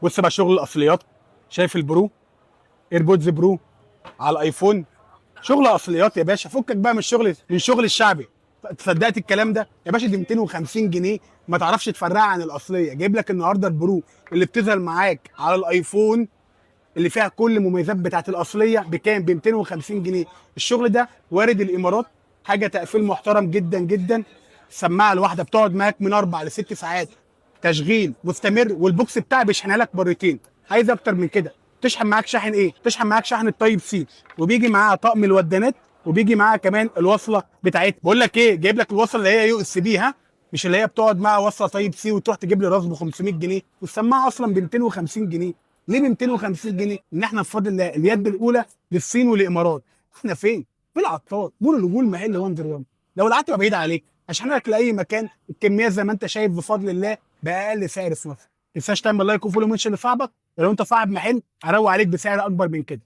بص بقى شغل الاصليات. شايف البرو، ايربودز برو على الايفون، شغل اصليات يا باشا. فكك بقى من الشغل الشعبي. تصدقت الكلام ده يا باشا؟ دي 250 جنيه، ما تعرفش تفرقها عن الاصليه. جايب لك النهارده البرو اللي بتظهر معاك على الايفون، اللي فيها كل المميزات بتاعت الاصليه، بكام؟ ب 250 جنيه. الشغل ده وارد الامارات، حاجه تقفيل محترم جدا جدا. السماعه الواحده بتقعد معاك من 4 ل6 ساعات، تشغيل مستمر، والبوكس بتاعي بيشحنها لك مرتين. عايز اكتر من كده؟ تشحن معاك شاحن ايه؟ تشحن معاك شحن التايب سي، وبيجي معاها طقم الودانات، وبيجي معاها كمان الوصله بتاعتها. بقول لك ايه، جايب لك الوصله اللي هي USB، ها، مش اللي هي بتقعد معاها وصله تايب سي وتروح تجيب لي راس ب 500 جنيه، والسماعه اصلا ب 250 جنيه. ليه ب 250 جنيه؟ ان احنا بفضل الله اليد الاولى للصين والامارات. احنا فين؟ في العطار، مول الوجول، محل وندر وان. لو العتبه بعيده عليك عشان لك لاي مكان، الكميات زي ما انت شايف بفضل الله باقل سعر في مصر. ما تنساش تعمل لايك وفولو منشن لصاحبك، ولو انت صاحب محل اروق عليك بسعر اكبر من كده.